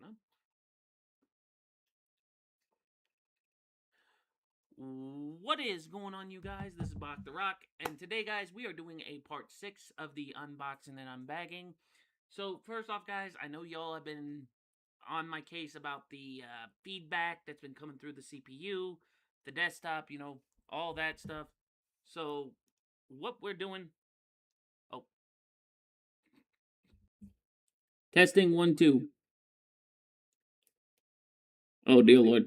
Corona. What is going on, you guys? This is Bach the Rock, and today, guys, we are doing a part 6 of the unboxing and unbagging. So, first off, guys, I know y'all have been on my case about the feedback that's been coming through the CPU, the desktop, all that stuff. So, what we're doing... Oh. Testing 1, 2. Oh, dear Lord.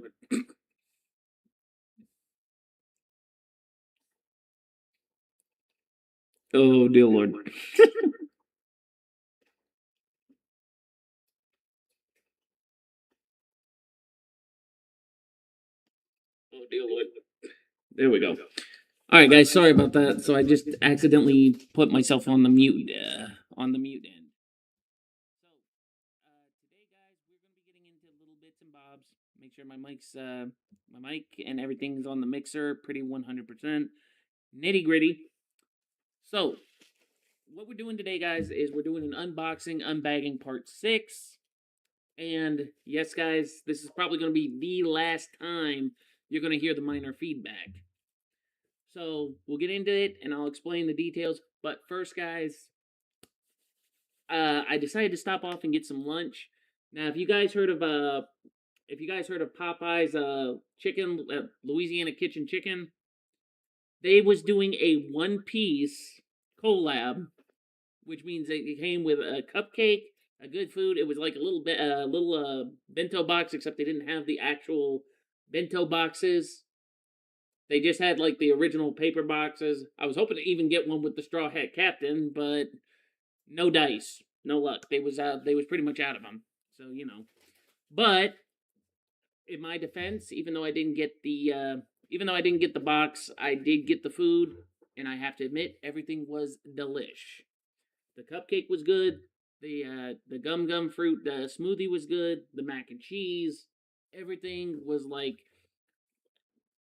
Oh, dear Lord. Oh, dear Lord. There we go. All right, guys. Sorry about that. So I just accidentally put myself on the mute end. So today, guys, we're going to be getting into little bits and bobs. Make sure my mic and everything's on the mixer, pretty 100% nitty gritty. So what we're doing today, guys, is we're doing an unboxing, unbagging part 6. And yes, guys, this is probably going to be the last time you're going to hear the minor feedback. So we'll get into it, and I'll explain the details. But first, guys, I decided to stop off and get some lunch. Now, if you guys heard of Popeye's chicken, Louisiana Kitchen Chicken, they was doing a one-piece collab, which means it came with a cupcake, a good food. It was like a little bento box, except they didn't have the actual bento boxes. They just had like the original paper boxes. I was hoping to even get one with the Straw Hat Captain, but no dice, no luck. They was pretty much out of them. So but in my defense, even though I didn't get the box, I did get the food, and I have to admit everything was delish. The cupcake was good. The gum fruit smoothie was good. The mac and cheese, everything was like.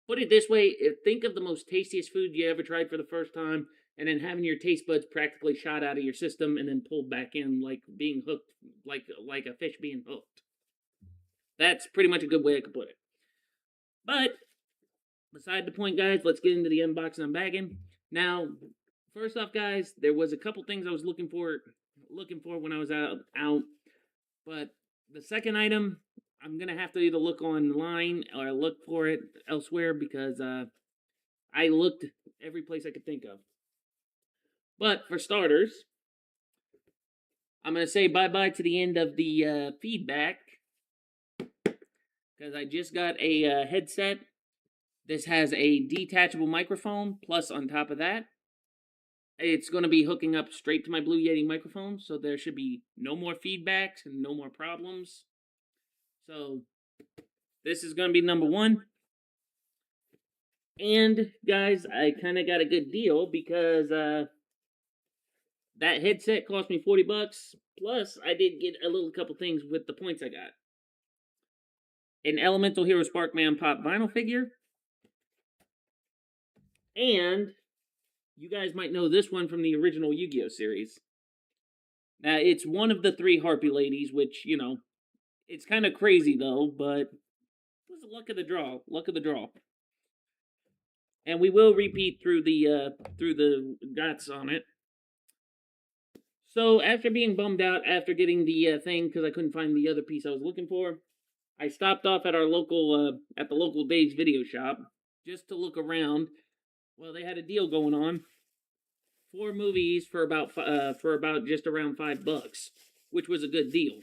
Put it this way, think of the most tastiest food you ever tried for the first time, and then having your taste buds practically shot out of your system and then pulled back in like being hooked, like a fish being hooked. That's pretty much a good way I could put it. But, beside the point, guys, let's get into the unboxing and unbagging. Now, first off, guys, there was a couple things I was looking for when I was out. But the second item, I'm gonna have to either look online or look for it elsewhere because I looked every place I could think of. But for starters, I'm gonna say bye-bye to the end of the feedback because I just got a headset. This has a detachable microphone, plus on top of that, it's going to be hooking up straight to my Blue Yeti microphone, so there should be no more feedbacks and no more problems. So, this is going to be number 1. And, guys, I kind of got a good deal because that headset cost me $40, plus I did get a little couple things with the points I got. An Elemental Hero Sparkman Pop vinyl figure. And you guys might know this one from the original Yu-Gi-Oh series. Now, it's one of the 3 Harpy ladies, which, it's kind of crazy, though, but it was the luck of the draw. Luck of the draw. And we will repeat through the dots on it. So, after being bummed out after getting the thing, because I couldn't find the other piece I was looking for, I stopped off at our local, at the local Dave's Video Shop, just to look around. Well, they had a deal going on. 4 movies for about just around $5, which was a good deal.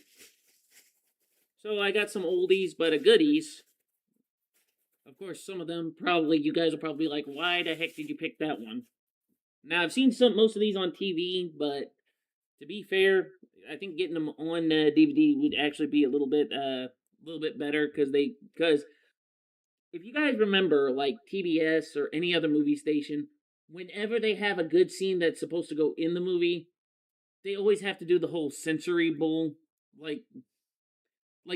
So I got some oldies but a goodies. Of course, some of them you guys will probably be like, why the heck did you pick that one? Now I've seen most of these on TV, but to be fair, I think getting them on DVD would actually be a little bit better because if you guys remember, like TBS or any other movie station, whenever they have a good scene that's supposed to go in the movie, they always have to do the whole sensory bull. Like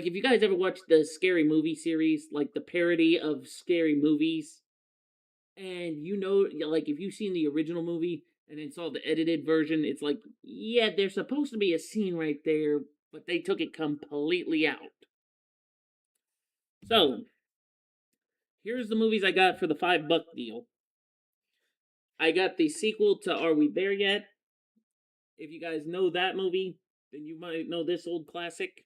if you guys ever watched the Scary Movie series, like the parody of scary movies, and like if you've seen the original movie and then saw the edited version, it's like, yeah, there's supposed to be a scene right there, but they took it completely out. So, here's the movies I got for the $5 deal. I got the sequel to Are We There Yet? If you guys know that movie, then you might know this old classic.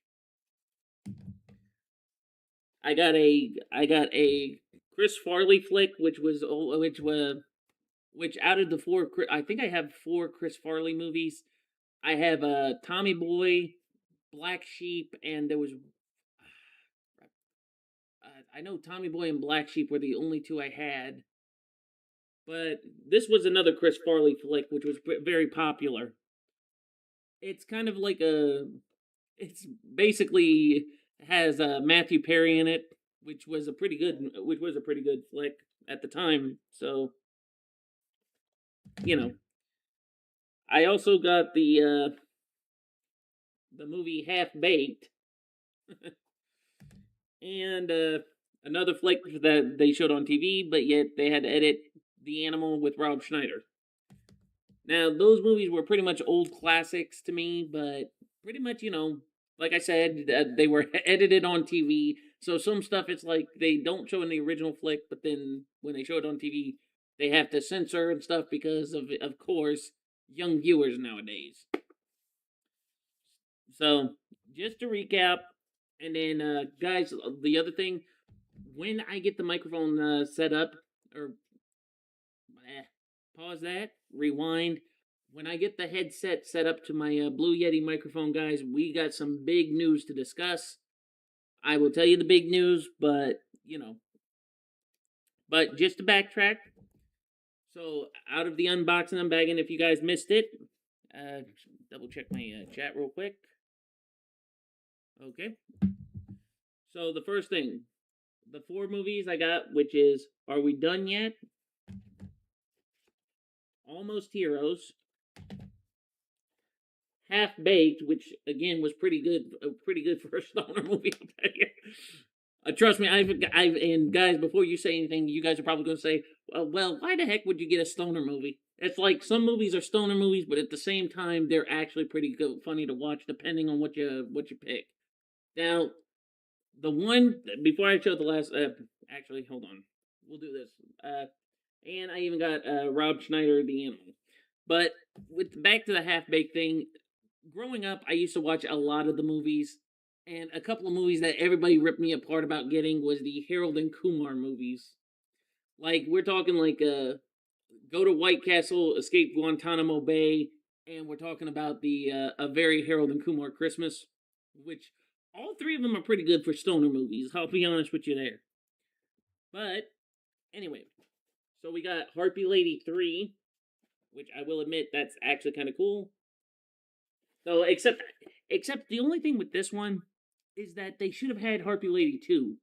I got a Chris Farley flick, which out of the four, I think I have four Chris Farley movies. I have Tommy Boy, Black Sheep, and there was I know Tommy Boy and Black Sheep were the only two I had, but this was another Chris Farley flick, which was very popular. It's kind of like it's basically has Matthew Perry in it, which was a pretty good flick at the time. So you know, I also got the movie Half Baked, and another flick that they showed on TV, but yet they had to edit The Animal with Rob Schneider. Now, those movies were pretty much old classics to me, but pretty much, like I said, they were edited on TV. So some stuff it's like they don't show in the original flick, but then when they show it on TV, they have to censor and stuff because of course, young viewers nowadays. So, just to recap, and then, guys, the other thing, when I get the microphone set up, or pause that, rewind. When I get the headset set up to my Blue Yeti microphone, guys, we got some big news to discuss. I will tell you the big news, but but just to backtrack. So, out of the unboxing, unbagging, if you guys missed it, double check my chat real quick. Okay. So, the first thing, the four movies I got, which is Are We Done Yet? Almost Heroes, Half Baked, which again was pretty good for a stoner movie. I'll tell you. Trust me, and guys, before you say anything, you guys are probably going to say, well, why the heck would you get a stoner movie? It's like some movies are stoner movies, but at the same time, they're actually pretty good, funny to watch, depending on what you pick. Now, the one before I show the last, actually, hold on, we'll do this. And I even got Rob Schneider, The Animal. But with back to the half baked thing, growing up, I used to watch a lot of the movies, and a couple of movies that everybody ripped me apart about getting was the Harold and Kumar movies. Like we're talking like Go to White Castle, Escape Guantanamo Bay, and we're talking about the A Very Harold and Kumar Christmas, which all three of them are pretty good for stoner movies. I'll be honest with you there. But anyway, so we got Harpy Lady 3, which I will admit that's actually kind of cool. So except the only thing with this one is that they should have had Harpy Lady 2.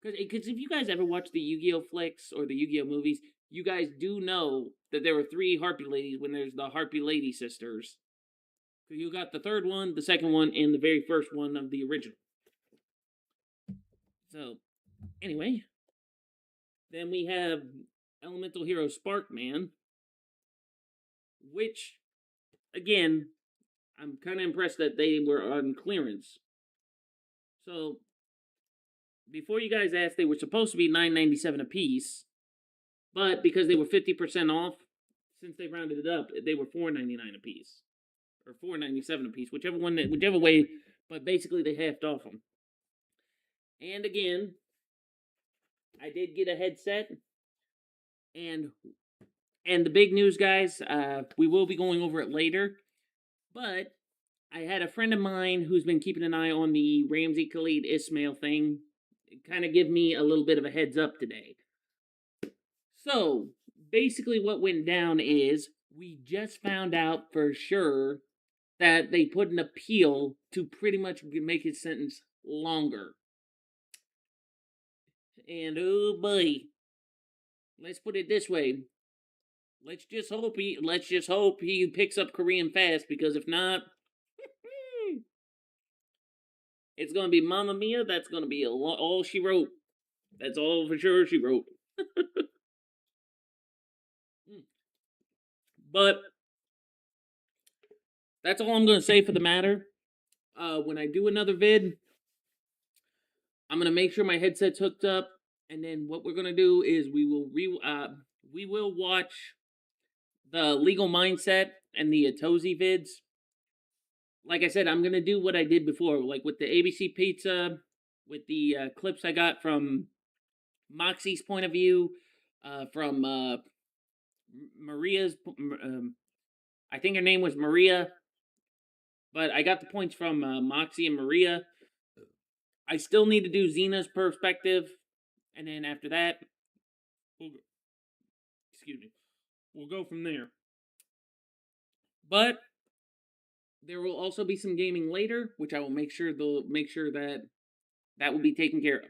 Because if you guys ever watch the Yu-Gi-Oh flicks or the Yu-Gi-Oh movies, you guys do know that there were three Harpy Ladies when there's the Harpy Lady sisters. So you got the third one, the second one, and the very first one of the original. So, anyway, then we have Elemental Hero Sparkman, which, again, I'm kind of impressed that they were on clearance. So, before you guys ask, they were supposed to be $9.97 a piece, but because they were 50% off, since they rounded it up, they were $4.99 a piece, or $4.97 a piece, whichever way. But basically, they halved off them. And again, I did get a headset, and the big news, guys. We will be going over it later, but I had a friend of mine who's been keeping an eye on the Ramsey Khalid Ismail thing kind of give me a little bit of a heads up today. So, basically, what went down is we just found out for sure that they put an appeal to pretty much make his sentence longer. And oh boy, let's put it this way. Let's just hope he picks up Korean fast, because if not, it's gonna be Mamma Mia. That's gonna be all she wrote. That's all for sure she wrote. But that's all I'm gonna say for the matter. When I do another vid, I'm gonna make sure my headset's hooked up, and then what we're gonna do is we will watch the Legal Mindset and the Atozi vids. Like I said, I'm gonna do what I did before, like with the ABC Pizza, with the clips I got from Moxie's point of view, from Maria's. I think her name was Maria, but I got the points from Moxie and Maria. I still need to do Xena's perspective, and then after that, we'll go, excuse me, we'll go from there. But there will also be some gaming later, which I will make sure that will be taken care of.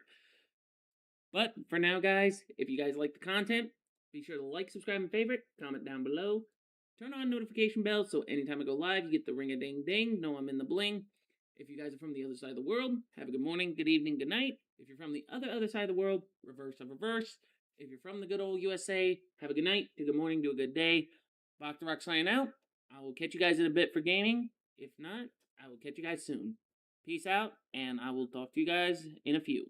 But for now, guys, if you guys like the content, be sure to like, subscribe, and favorite. Comment down below. Turn on notification bells so anytime I go live, you get the ring a ding ding. Know I'm in the bling. If you guys are from the other side of the world, have a good morning, good evening, good night. If you're from the other side of the world, reverse of reverse. If you're from the good old USA, have a good night, do good morning, do a good day. Bach the Rock signing out. I will catch you guys in a bit for gaming. If not, I will catch you guys soon. Peace out, and I will talk to you guys in a few.